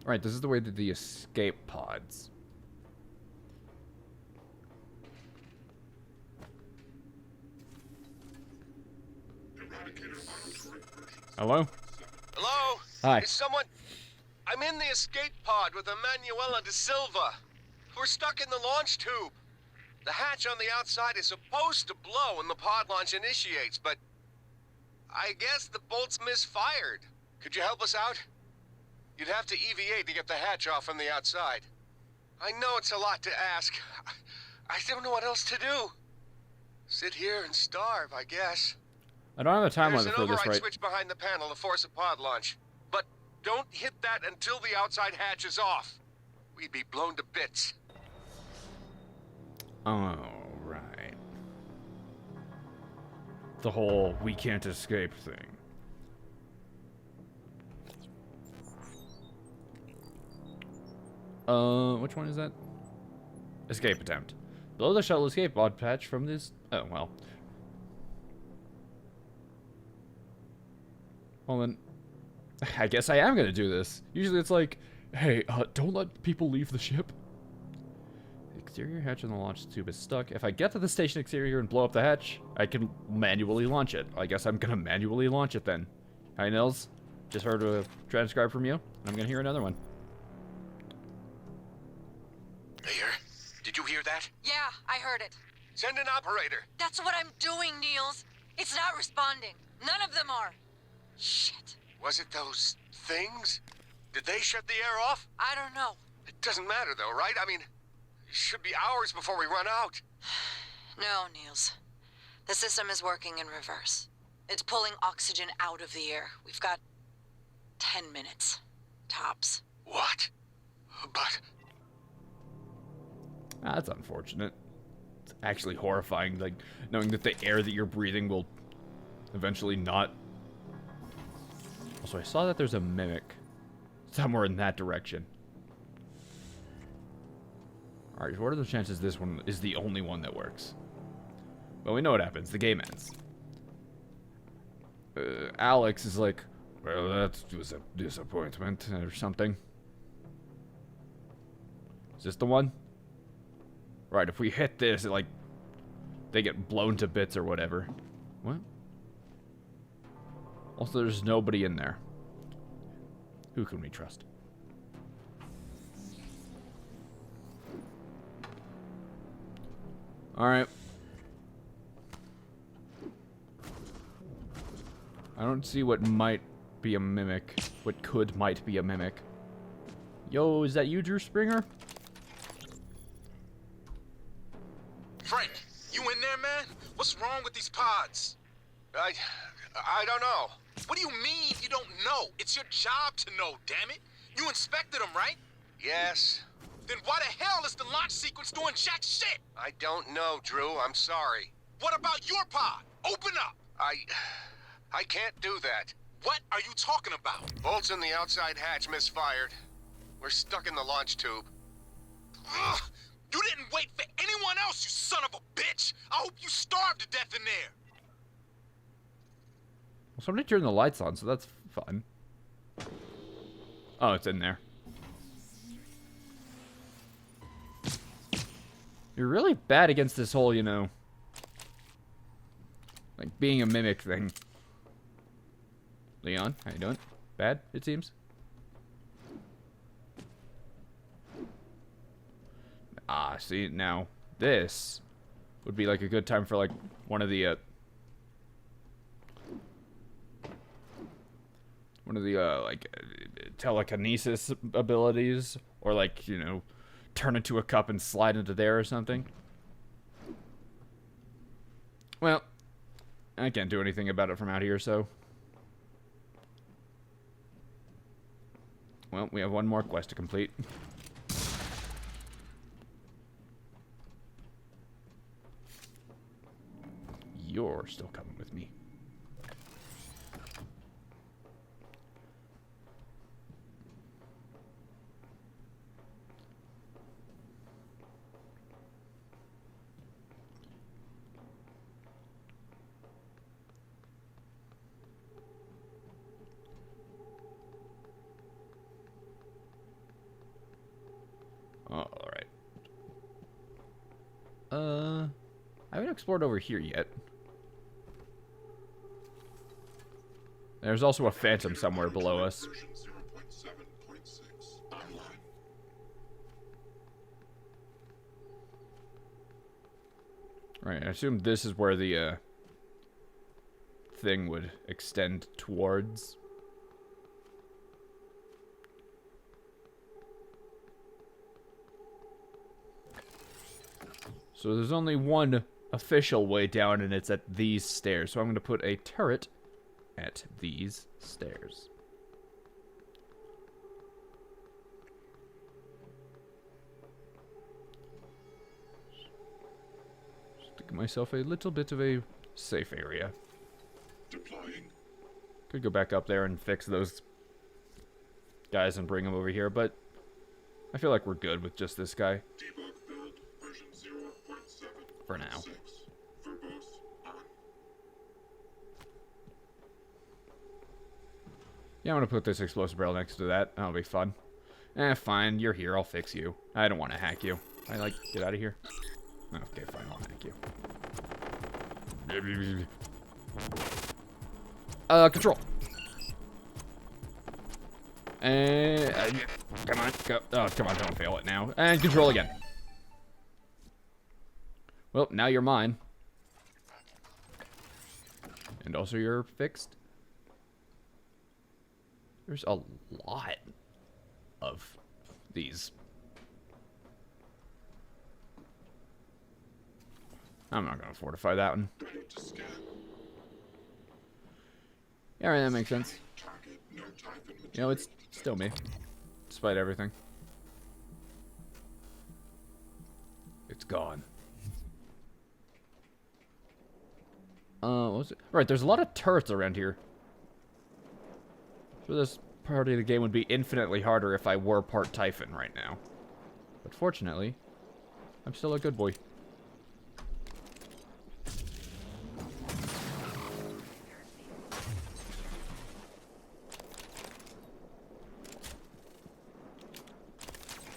Right, this is the way to the escape pods. Hello? Hello? Hi. Is someone... I'm in the escape pod with Emanuela de Silva. We're stuck in the launch tube. The hatch on the outside is supposed to blow when the pod launch initiates, but... I guess the bolt's misfired. Could you help us out? You'd have to EVA to get the hatch off from the outside. I know it's a lot to ask. I don't know what else to do. Sit here and starve, I guess. I don't have a time There's limit an for this, override right? switch behind the panel to force a pod launch. But don't hit that until the outside hatch is off. We'd be blown to bits. Oh, right. The whole we can't escape thing. Which one is that? Escape attempt. Blow the shuttle escape pod patch from this... Oh, well. Well then, I guess I am gonna do this. Usually it's like, hey, don't let people leave the ship. The exterior hatch on the launch tube is stuck. If I get to the station exterior and blow up the hatch, I can manually launch it. I guess I'm gonna manually launch it then. Hi, Nils. Just heard a transcribe from you. I'm gonna hear another one. Here? Did you hear that? Yeah, I heard it. Send an operator. That's what I'm doing, Niels. It's not responding. None of them are. Shit. Was it those things? Did they shut the air off? I don't know. It doesn't matter though, right? I mean, it should be hours before we run out. No, Niels. The system is working in reverse. It's pulling oxygen out of the air. We've got 10 minutes. Tops. What? But... That's unfortunate. It's actually horrifying, like, knowing that the air that you're breathing will eventually not... Also, I saw that there's a mimic somewhere in that direction. Alright, what are the chances this one is the only one that works? Well, we know what happens. The game ends. Alex is like, well, that was a disappointment or something. Is this the one? Right, if we hit this, it, like, they get blown to bits or whatever. What? Also, there's nobody in there. Who can we trust? Alright. I don't see what might be a mimic. What might be a mimic. Yo, is that you, Drew Springer? Frank, you in there, man? What's wrong with these pods? I don't know. What do you mean you don't know? It's your job to know, damn it. You inspected them, right? Yes. Then why the hell is the launch sequence doing jack shit? I don't know, Drew. I'm sorry. What about your pod? Open up. I can't do that. What are you talking about? Bolts in the outside hatch misfired. We're stuck in the launch tube. Ugh, you didn't wait for anyone else, you son of a bitch. I hope you starve to death in there. Well, somebody turned the lights on, so that's fun. Oh, it's in there. You're really bad against this whole, you know, like being a mimic thing. Leon, how you doing? Bad, it seems. Ah, see, now this would be like a good time for like one of the like telekinesis abilities, or like, you know, turn into a cup and slide into there or something. Well, I can't do anything about it from out here, so. Well, we have one more quest to complete. You're still coming with me. explored over here yet. There's also a phantom somewhere below us. Right, I assume this is where the thing would extend towards. So there's only one official way down, and it's at these stairs. So I'm going to put a turret at these stairs. Just to give myself a little bit of a safe area. Deploying. Could go back up there and fix those guys and bring them over here, but I feel like we're good with just this guy. Debug build version 0.7. For now. Verbose on. Yeah, I'm gonna put this explosive barrel next to that. That'll be fun. Eh, fine. You're here. I'll fix you. I don't want to hack you. Get out of here. Okay, fine. I'll hack you. Control. And come on, go. Oh, come on, don't fail it now. And control again. Well, now you're mine. And also you're fixed. There's a lot of these. I'm not gonna fortify that one. Ready to scan. Yeah, right, that makes sense. Target, no type and You know, it's still me. Despite everything. It's gone. What was it? Right, there's a lot of turrets around here. So this part of the game would be infinitely harder if I were part Typhon right now. But fortunately, I'm still a good boy.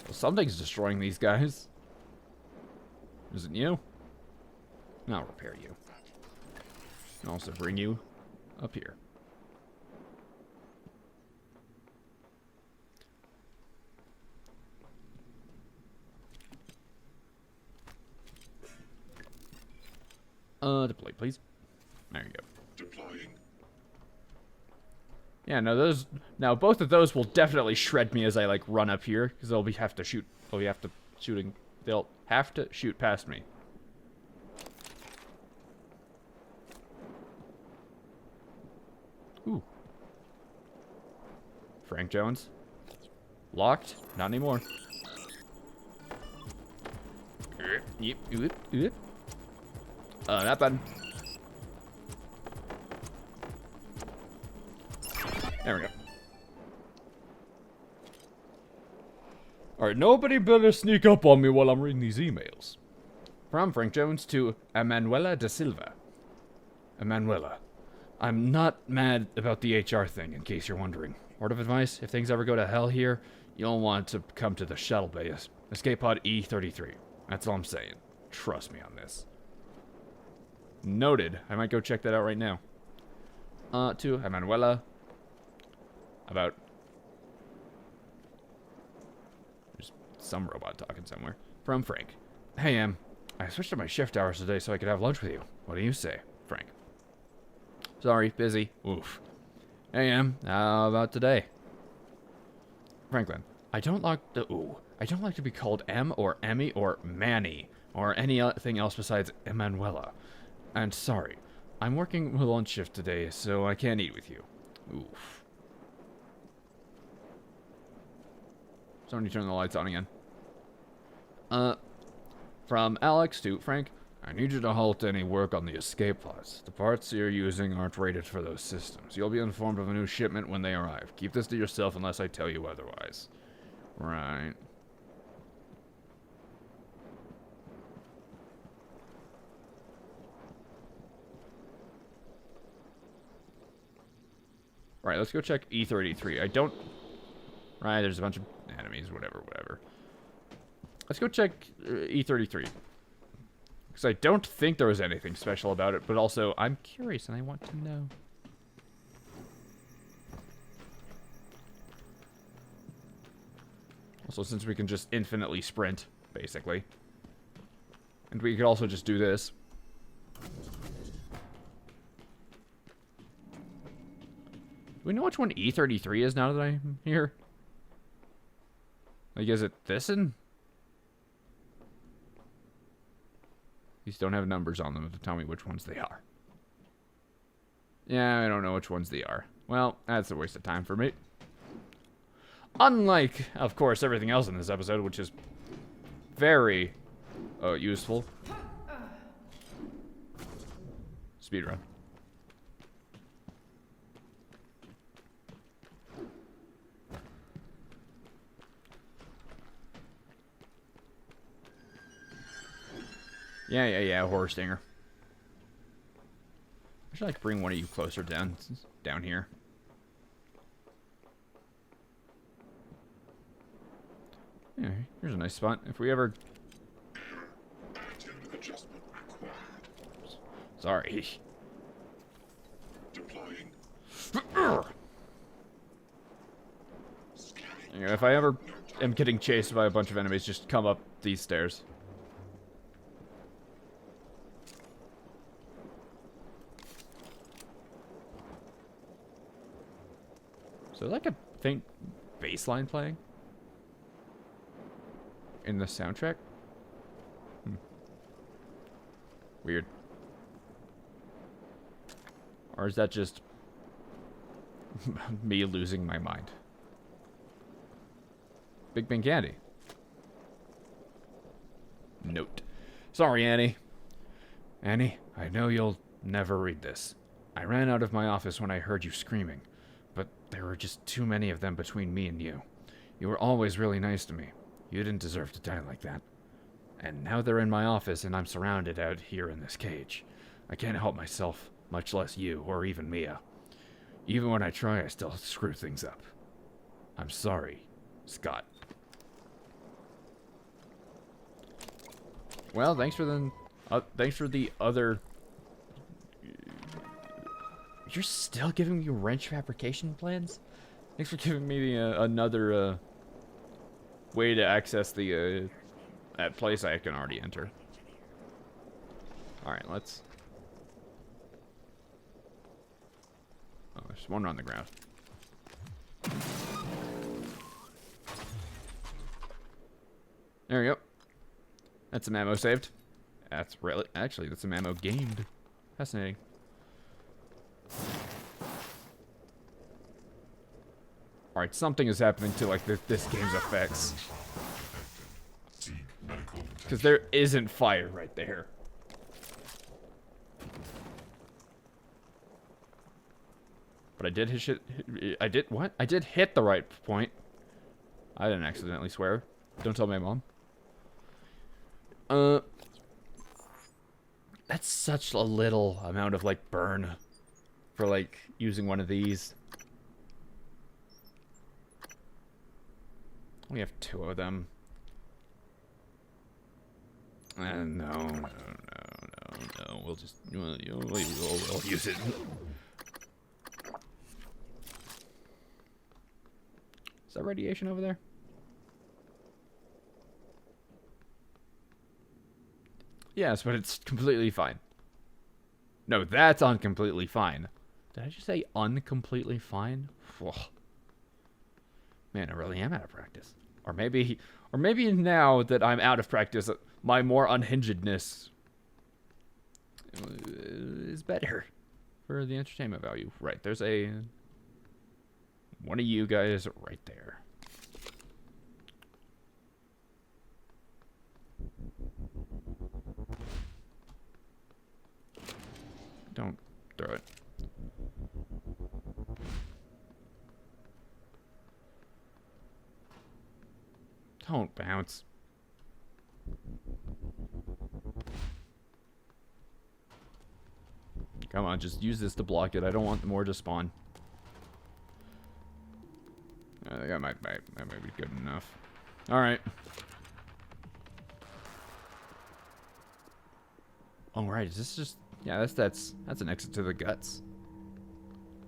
Well, something's destroying these guys. Is it you? I'll repair you. And also bring you up here. Deploy, please. There you go. deploying. Yeah, no, those. Now, both of those will definitely shred me as I like run up here, because they'll have to shoot. They'll have to shoot past me. Ooh. Frank Jones. Locked? Not anymore. Yep. That button. There we go. Alright, nobody better sneak up on me while I'm reading these emails. From Frank Jones to Emanuela da Silva. Emanuela, I'm not mad about the HR thing, in case you're wondering. Word of advice, if things ever go to hell here, you'll want to come to the shuttle bay. Escape pod E33. That's all I'm saying. Trust me on this. Noted. I might go check that out right now. To Emanuela. About... There's some robot talking somewhere. From Frank. Hey, Em. I switched up my shift hours today so I could have lunch with you. What do you say, Frank? Sorry, busy. Oof. Hey, Em. How about today? Franklin. I don't like to be called Em or Emmy or Manny or anything else besides Emanuela. And sorry, I'm working a lunch shift today, so I can't eat with you. Oof. Somebody turn the lights on again. From Alex to Frank, I need you to halt any work on the escape pods. The parts you're using aren't rated for those systems. You'll be informed of a new shipment when they arrive. Keep this to yourself unless I tell you otherwise. Right. Right, let's go check E33. I don't... Right, there's a bunch of enemies, whatever. Let's go check E33. Because I don't think there was anything special about it, but also I'm curious and I want to know. Also, since we can just infinitely sprint, basically. And we could also just do this. Do we know which one E33 is now that I'm here? Like, is it this one? These don't have numbers on them to tell me which ones they are. Yeah, I don't know which ones they are. Well, that's a waste of time for me. Unlike, of course, everything else in this episode, which is very useful. Speedrun. Yeah, horror stinger. I should like bring one of you closer down here. Yeah, here's a nice spot. If we ever... Tune adjustment required. Sorry. Deploying. Scanning. You know, if I ever am getting chased by a bunch of enemies, just come up these stairs. Is there like a faint bass line playing? In the soundtrack? Weird. Or is that just me losing my mind? Big Bang Candy. Note. Sorry, Annie. Annie, I know you'll never read this. I ran out of my office when I heard you screaming, but there were just too many of them between me and you. You were always really nice to me. You didn't deserve to die like that. And now they're in my office and I'm surrounded out here in this cage. I can't help myself, much less you or even Mia. Even when I try, I still screw things up. I'm sorry, Scott. Well, thanks for the other... You're still giving me wrench fabrication plans? Thanks for giving me the, another way to access the that place I can already enter. Alright, let's... Oh, there's one on the ground. There we go. That's some ammo saved. That's really... Actually, that's some ammo gained. Fascinating. Alright, something is happening to, like, this game's effects. Because there isn't fire right there. But I did hit shit... I did... What? I did hit the right point. I didn't accidentally swear. Don't tell my mom. That's such a little amount of, like, burn for, like, using one of these. We have two of them. No. We'll just... We'll use it. Is that radiation over there? Yes, but it's completely fine. No, that's uncompletely fine. Did I just say uncompletely fine? Whoa. Man, I really am out of practice. Or maybe now that I'm out of practice, my more unhingedness is better for the entertainment value. Right, there's one of you guys right there. Don't throw it. Don't bounce. Come on, just use this to block it. I don't want more to spawn. I think that might be good enough. All right. Oh, right. Is this just... Yeah, that's an exit to the guts.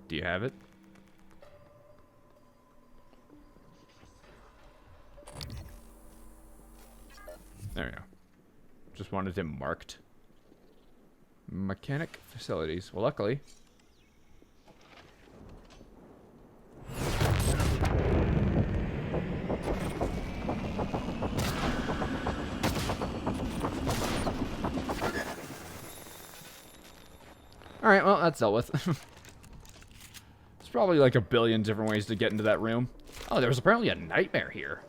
Do you have it? There we go. Just wanted it marked. Mechanic facilities. Well, luckily... Alright, well, that's dealt with. There's probably like a billion different ways to get into that room. Oh, there was apparently a nightmare here.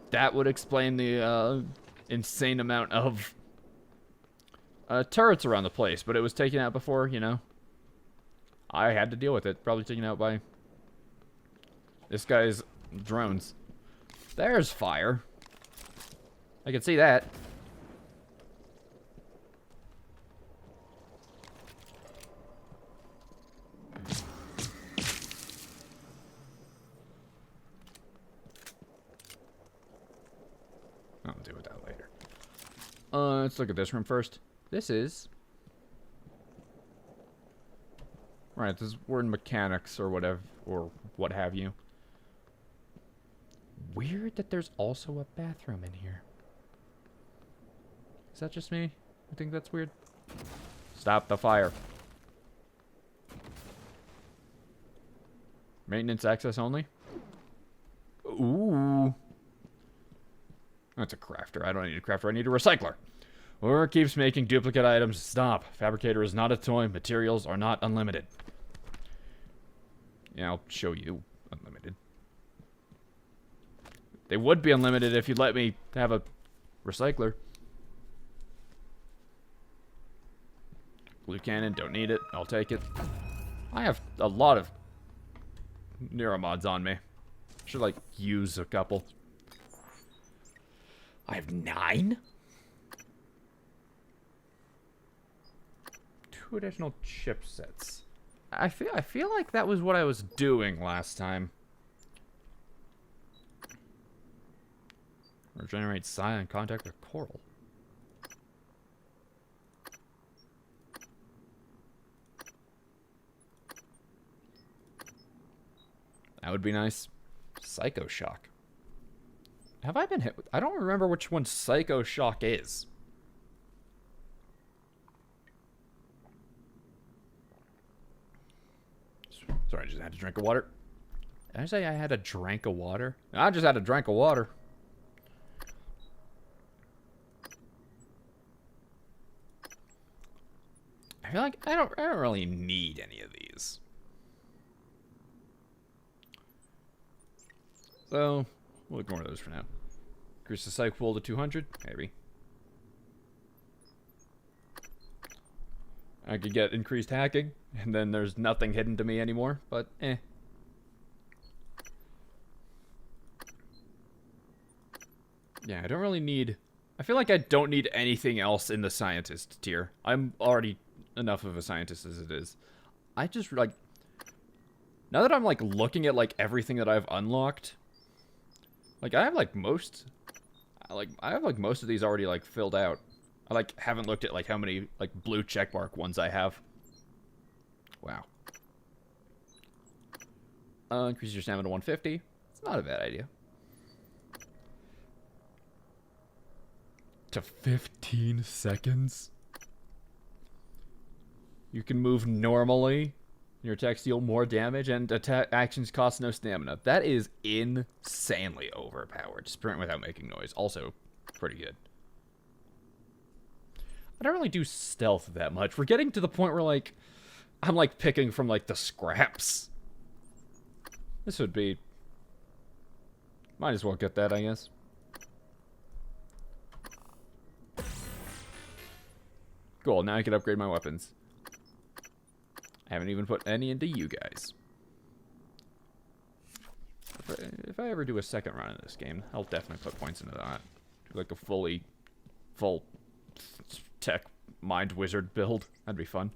That would explain the insane amount of turrets around the place, but it was taken out before, you know. I had to deal with it. Probably taken out by this guy's drones. There's fire. I can see that. I'll deal with that later. Let's look at this room first. This is... Right, we're in mechanics or whatever, or what have you. Weird that there's also a bathroom in here. Is that just me? I think that's weird. Stop the fire. Maintenance access only? Ooh. That's a crafter. I don't need a crafter. I need a recycler. Or keeps making duplicate items. Stop. Fabricator is not a toy. Materials are not unlimited. Yeah, I'll show you unlimited. They would be unlimited if you'd let me have a recycler. Blue cannon, don't need it. I'll take it. I have a lot of neuromods on me. Should, like, use a couple. I have 9? 2 additional chipsets. I feel like that was what I was doing last time. Regenerate psi on contact with coral. That would be nice. Psycho Shock. Have I been hit with... I don't remember which one Psycho Shock is. Sorry, I just had a drink of water. Did I say I had a drink of water? I just had a drink of water. I feel like I don't really need any of these. So, we'll ignore those for now. Increase the psych pool to 200, maybe. I could get increased hacking, and then there's nothing hidden to me anymore, but eh. Yeah, I don't really need... I feel like I don't need anything else in the scientist tier. I'm already enough of a scientist as it is. I just, like... Now that I'm, like, looking at, like, everything that I've unlocked... Like, I have, like, most... I have, like, most of these already, like, filled out. I, like, haven't looked at, like, how many, like, blue checkmark ones I have. Wow. Increase your stamina to 150. It's not a bad idea. To 15 seconds? You can move normally. Your attacks deal more damage, and attack actions cost no stamina. That is insanely overpowered. Sprint without making noise. Also, pretty good. I don't really do stealth that much. We're getting to the point where, like, I'm, like, picking from, like, the scraps. This would be... Might as well get that, I guess. Cool, now I can upgrade my weapons. I haven't even put any into you guys. If I ever do a second run in this game, I'll definitely put points into that. Do, like, a full tech mind wizard build. That'd be fun.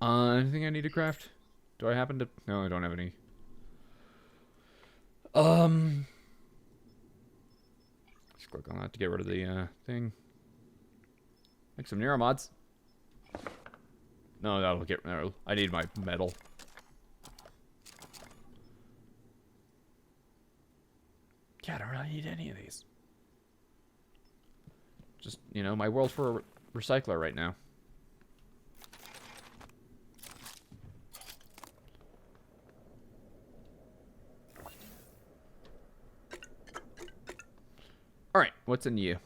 Anything I need to craft? Do I happen to... No, I don't have any. Click on that to get rid of the thing. Make some neuromods. No, that'll get... No, I need my metal. Yeah, I don't really need any of these. Just, you know, my world for a recycler right now. Alright, what's in you?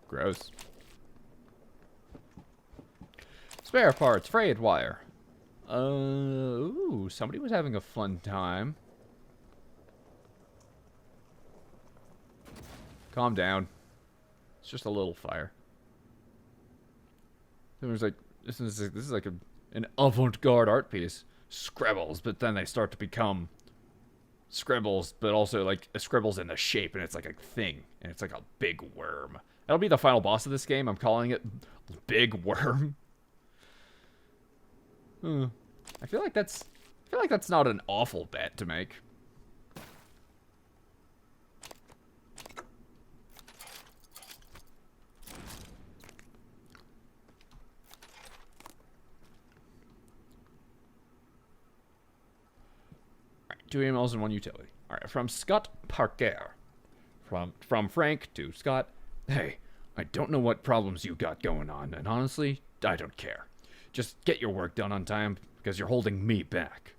Gross. Spare parts, frayed wire. Ooh, somebody was having a fun time. Calm down. It's just a little fire. There's like this is like an avant-garde art piece. Scribbles, but then they start to become scribbles, but also like scribbles in the shape, and it's like a thing, and it's like a big worm. That'll be the final boss of this game. I'm calling it Big Worm. I feel like that's not an awful bet to make. Alright, 2 emails and 1 utility. Alright, from Scott Parker. From Frank to Scott. Hey, I don't know what problems you got going on, and honestly, I don't care. Just get your work done on time, because you're holding me back.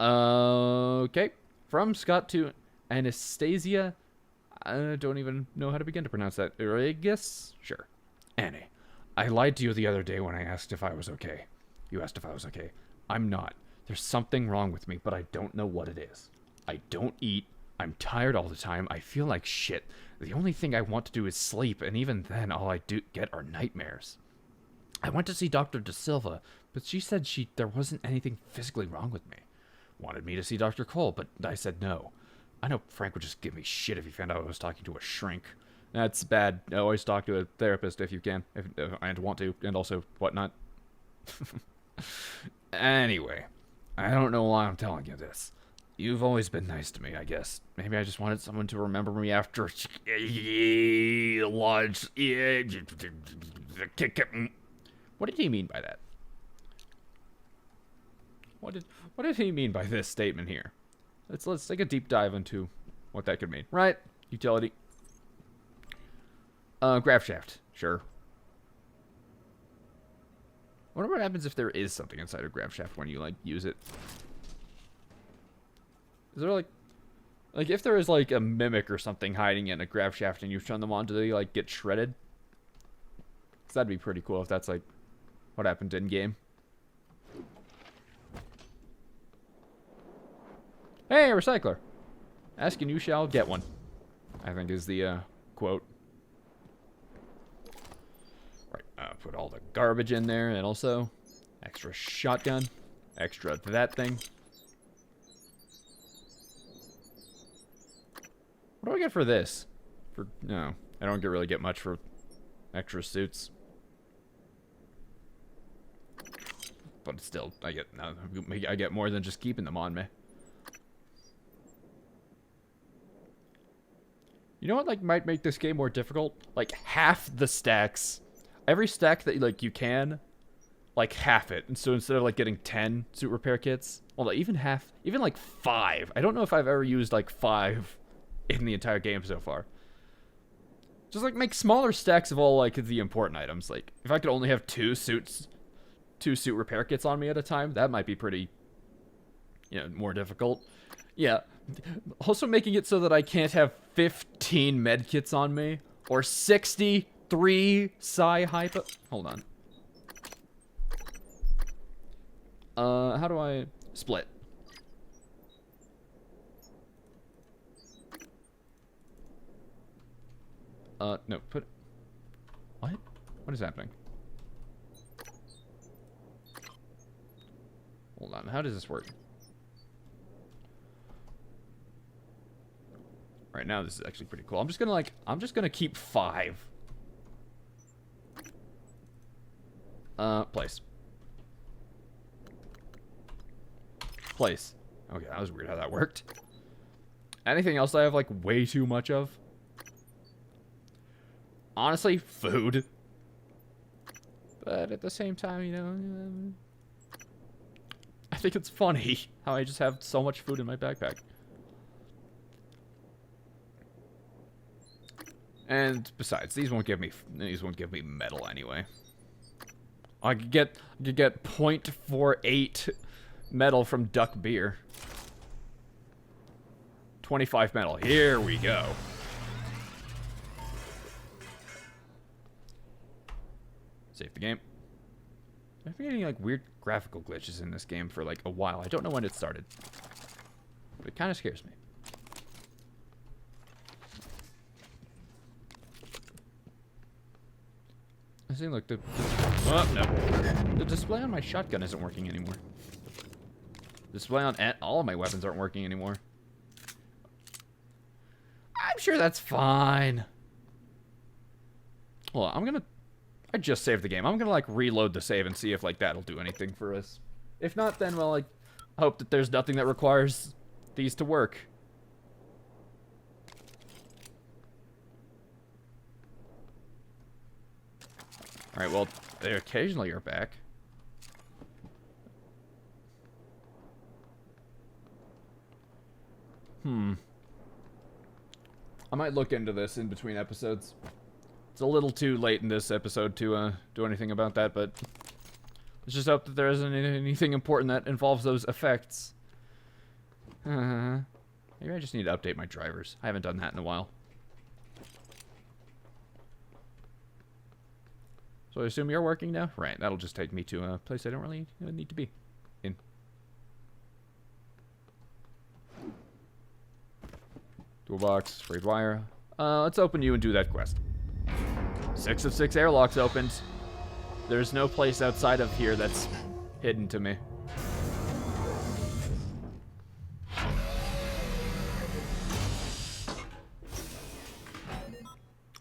Okay. From Scott to Anastasia. I don't even know how to begin to pronounce that. Urigus? Sure. Annie, I lied to you the other day when I asked if I was okay. You asked if I was okay. I'm not. There's something wrong with me, but I don't know what it is. I don't eat. I'm tired all the time. I feel like shit. The only thing I want to do is sleep, and even then, all I do get are nightmares. I went to see Dr. De Silva, but she said there wasn't anything physically wrong with me. Wanted me to see Dr. Cole, but I said no. I know Frank would just give me shit if he found out I was talking to a shrink. That's bad. Always talk to a therapist if you can, and want to, and also whatnot. Anyway, I don't know why I'm telling you this. You've always been nice to me, I guess. Maybe I just wanted someone to remember me after large. What did he mean by that? What did he mean by this statement here? Let's take a deep dive into what that could mean. Right? Utility. Graph shaft. Sure. I wonder what happens if there is something inside a graph shaft when you like use it. Is there like if there is like a mimic or something hiding in a graph shaft and you turn them on, do they like get shredded? 'Cause that'd be pretty cool if that's like what happened in game. Hey, recycler. Ask and you shall get one, I think is the quote. Right, put all the garbage in there, and also extra shotgun, extra that thing. What do I get for this? No, I don't really get much for extra suits. But still, I get more than just keeping them on me. You know what like might make this game more difficult? Like half the stacks. Every stack that like you can, like half it. And so instead of like getting 10 suit repair kits, well even like 5. I don't know if I've ever used like 5 in the entire game so far. Just like make smaller stacks of all like the important items. Like if I could only have 2 suit repair kits on me at a time, that might be pretty, you know, more difficult. Yeah. Also making it so that I can't have 15 med kits on me or 63 psi hypo. Hold on. How do I split? No, put... What? What is happening? Hold on, how does this work? Right now, this is actually pretty cool. I'm just gonna keep 5. Place. place. Okay, that was weird how that worked. Anything else I have, like, way too much of? Honestly, food. But at the same time, you know, I think it's funny how I just have so much food in my backpack. And besides, these won't give me metal anyway. I could get 0.48 metal from duck beer. 25 metal. Here we go. Save the game. I've been getting like weird graphical glitches in this game for like a while. I don't know when it started. But it kind of scares me. I see, look, oh, no. The display on my shotgun isn't working anymore. The display on all of my weapons aren't working anymore. I'm sure that's fine. Well, I just saved the game. I'm gonna, like, reload the save and see if, like, that'll do anything for us. If not, then, well, I hope that there's nothing that requires these to work. Alright, well, they occasionally are back. I might look into this in between episodes. It's a little too late in this episode to do anything about that, but let's just hope that there isn't anything important that involves those effects. Maybe I just need to update my drivers. I haven't done that in a while. So I assume you're working now? Right, that'll just take me to a place I don't really need to be in. Toolbox, frayed wire. Let's open you and do that quest. 6 of 6 airlocks opened. There's no place outside of here that's hidden to me.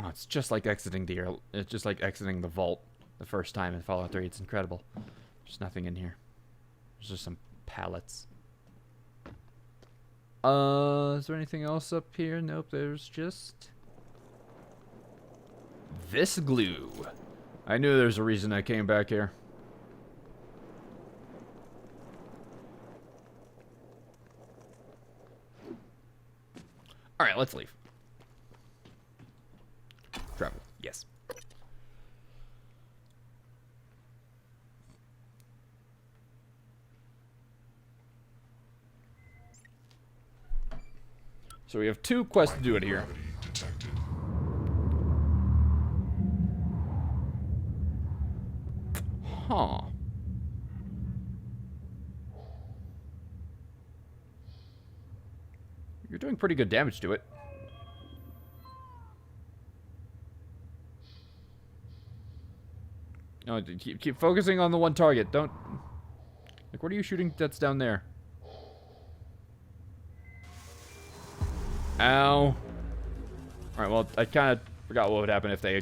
Oh, it's just like exiting the air. It's just like exiting the vault the first time in Fallout 3. It's incredible. There's nothing in here. There's just some pallets. Is there anything else up here? Nope, there's just this glue. I knew there's a reason I came back here. Alright, let's leave. Travel, yes. So we have 2 quests to do it here. Detected. Huh. You're doing pretty good damage to it. No, keep focusing on the one target. Don't... Like, what are you shooting that's down there? Ow. Alright, well, I kind of forgot what would happen if they,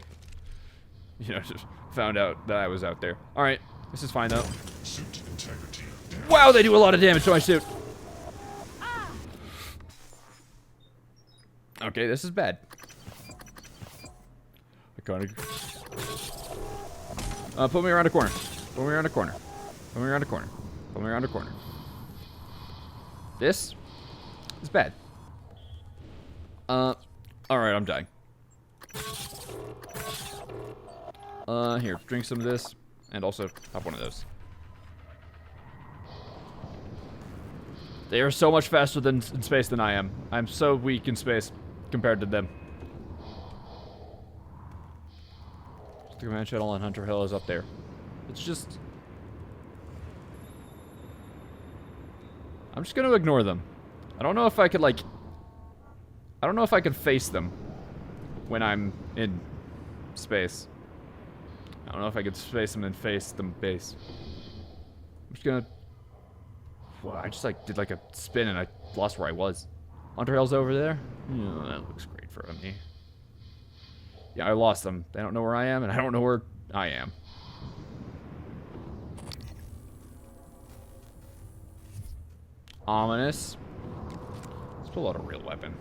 you know, just found out that I was out there. Alright, this is fine, though. Suit integrity. Wow, they do a lot of damage to my suit. Okay, this is bad. I kind of... put me around a corner. Put me around a corner. Put me around a corner. Put me around a corner. This is bad. Alright, I'm dying. Here, drink some of this, and also have one of those. They are so much faster in space than I am. I'm so weak in space compared to them. The command channel on Hunter Hill is up there. It's just... I'm just gonna ignore them. I don't know if I could, like... I don't know if I can face them when I'm in space. I don't know if I could face them and face them base. I'm just gonna... Wow, I just like did like a spin and I lost where I was. Hunter Hill's over there? Yeah, that looks great for me. Yeah, I lost them. They don't know where I am and I don't know where I am. ominous. Let's pull out a real weapon.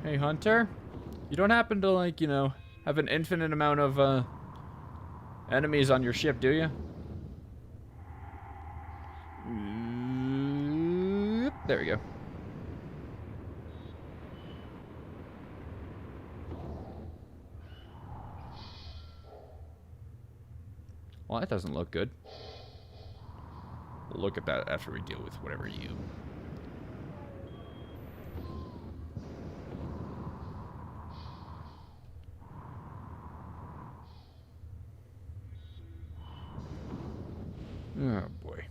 Hey, Hunter. You don't happen to, like, you know, have an infinite amount of, enemies on your ship, do you? There we go. Well, that doesn't look good. We'll look at that after we deal with whatever you... Oh, boy.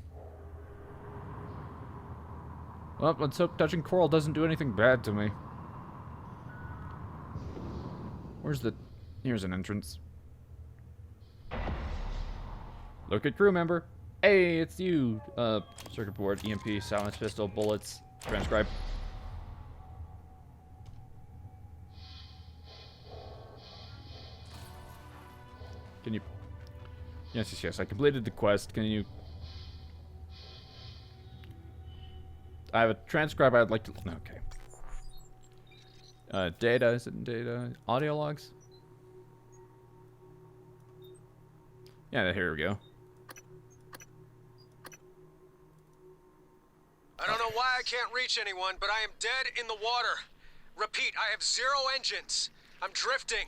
Well, let's hope touching coral doesn't do anything bad to me. Where's the... Here's an entrance. Look at crew member. Hey, it's you. Circuit board, EMP, silence pistol, bullets, transcribe. Can you... Yes, yes, yes. I completed the quest. Can you... I have a transcribe I'd like to... Okay. Data. Is it data? Audio logs? Yeah, here we go. I don't know why I can't reach anyone, but I am dead in the water. Repeat, I have 0 engines. I'm drifting.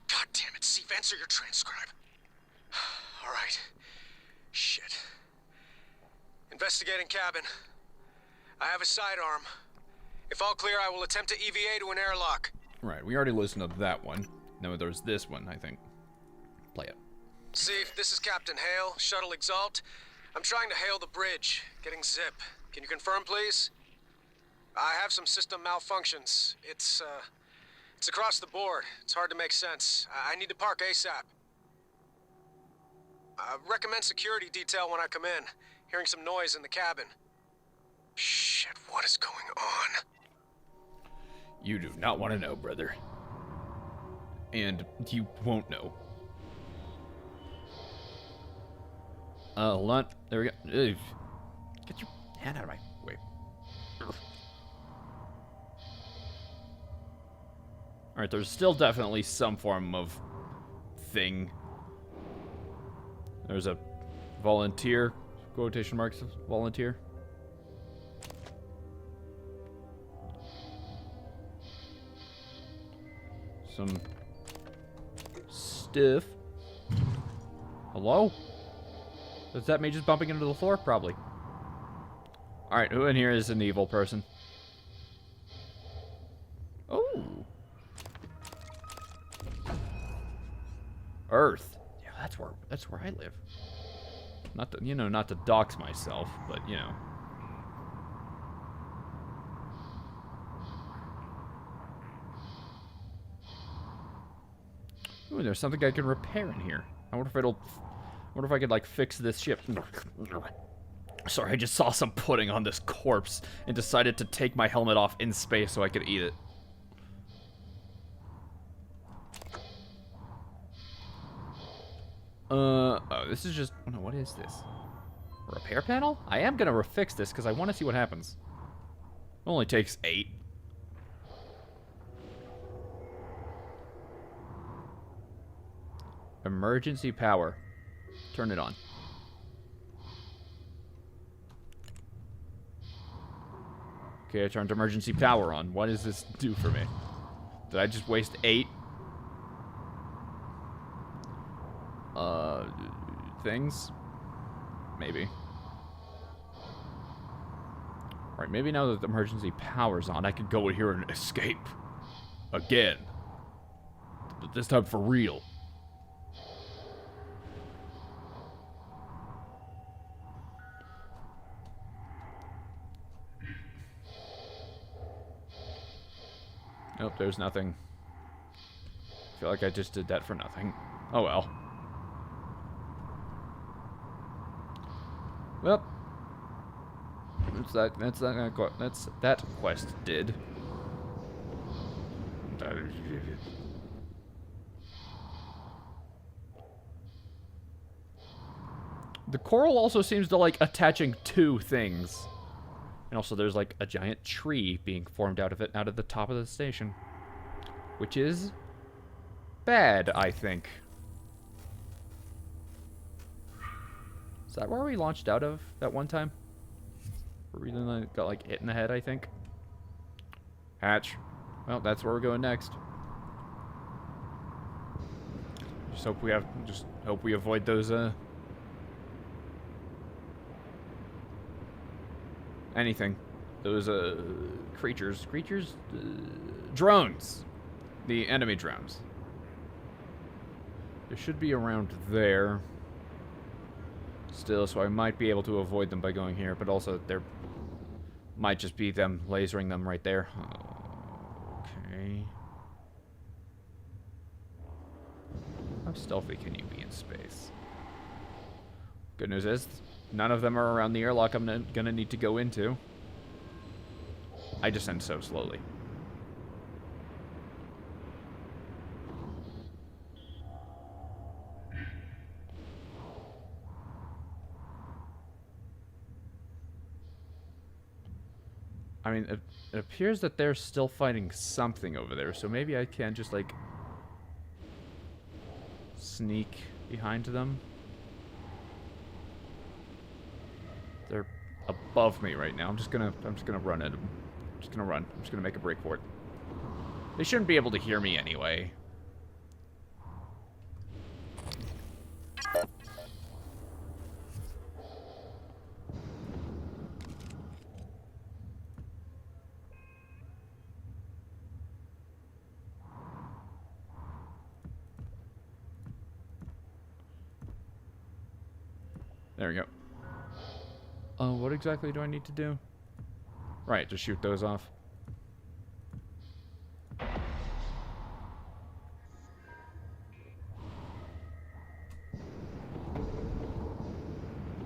God damn it, Steve, answer your transcribe. All right. Shit. Investigating cabin. I have a sidearm. If all clear, I will attempt to EVA to an airlock. Right, we already listened to that one. No, there's this one, I think. Play it. Steve, this is Captain Hale, Shuttle Exalt. I'm trying to hail the bridge, getting zip. Can you confirm, please? I have some system malfunctions. It's across the board. It's hard to make sense. I need to park ASAP. Recommend security detail when I come in. Hearing some noise in the cabin. Shit, what is going on? You do not want to know, brother. And you won't know. Hold on. There we go. Ugh. Get your hand out of my way. Alright, there's still definitely some form of thing. There's a volunteer, quotation marks, volunteer. Some stiff. Hello? Is that me just bumping into the floor? Probably. Alright, who in here is an evil person? Oh. Earth. Yeah, that's where I live. Not to, you know, not to dox myself, but you know. Ooh, there's something I can repair in here. I wonder if I could like fix this ship. Sorry, I just saw some pudding on this corpse and decided to take my helmet off in space so I could eat it. Oh, this is just... Oh, no, what is this? A repair panel? I am gonna fix this because I want to see what happens. It only takes 8. Emergency power. Turn it on. Okay, I turned emergency power on. What does this do for me? Did I just waste 8? Things? Maybe. Alright, maybe now that the emergency power's on, I could go in here and escape. Again. But this time for real. Nope, there's nothing. I feel like I just did that for nothing. Oh well. Well, that's that quest did. The coral also seems to like attaching to things. And also there's like a giant tree being formed out of it, out of the top of the station. Which is bad, I think. Is that where we launched out of that one time? We then got like hit in the head, I think. Hatch. Well, that's where we're going next. Just hope we avoid those anything. Those creatures, drones. The enemy drones. They should be around there. Still, so I might be able to avoid them by going here, but also there might just be them lasering them right there. Okay. How stealthy can you be in space? Good news is, none of them are around the airlock I'm gonna need to go into. I descend so slowly. I mean, it appears that they're still fighting something over there, so maybe I can just, like, sneak behind them. They're above me right now. I'm just gonna run at them. I'm just gonna run. I'm just gonna make a break for it. They shouldn't be able to hear me anyway. There we go. What exactly do I need to do? Right, just shoot those off.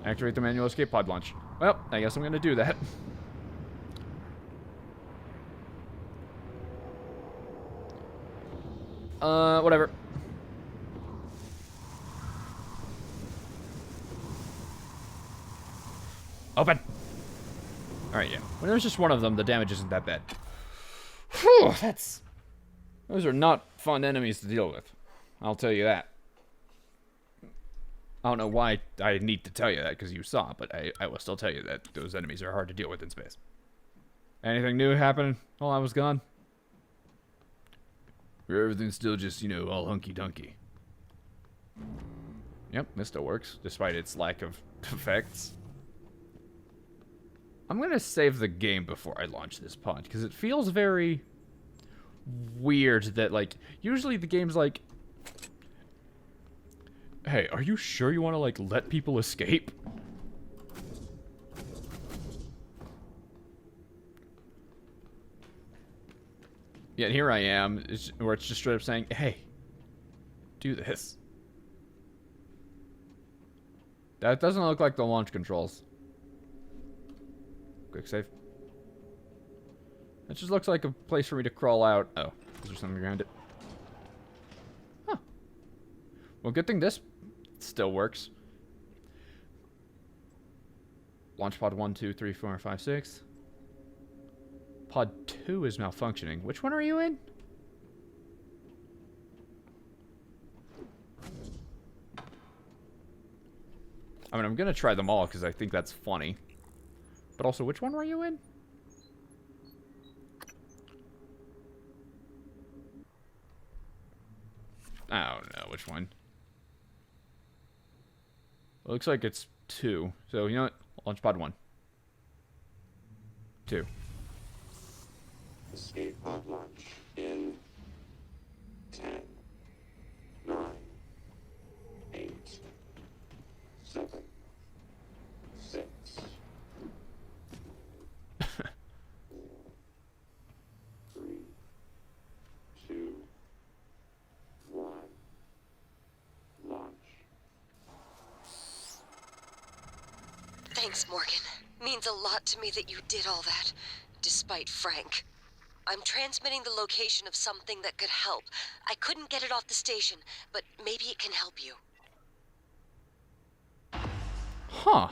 Activate the manual escape pod launch. Well, I guess I'm gonna do that. Whatever. Open! Alright, yeah. When there's just one of them, the damage isn't that bad. Whew, those are not fun enemies to deal with. I'll tell you that. I don't know why I need to tell you that, because you saw, but I will still tell you that those enemies are hard to deal with in space. Anything new happening while I was gone? Or everything's still just, you know, all hunky-dunky? Yep, this still works, despite its lack of effects. I'm gonna save the game before I launch this pod, because it feels very weird that, like, usually the game's like, hey, are you sure you want to, like, let people escape? Yet here I am, where it's just straight up saying, hey, do this. That doesn't look like the launch controls. Quick save. It just looks like a place for me to crawl out. Oh, is there something around it? Huh. Well, good thing this still works. Launch pod 1, 2, 3, 4, 5, 6. Pod 2 is malfunctioning. Which one are you in? I mean, I'm gonna try them all because I think that's funny. But also, which one were you in? I don't know which one. It looks like it's 2. So, you know what? Launch pod 1. 2. Escape pod launch in 10, 9, 8, 7, 6. 3, 2, 1. Launch. Thanks, Morgan. Means a lot to me that you did all that, despite Frank. I'm transmitting the location of something that could help. I couldn't get it off the station, but maybe it can help you. Huh.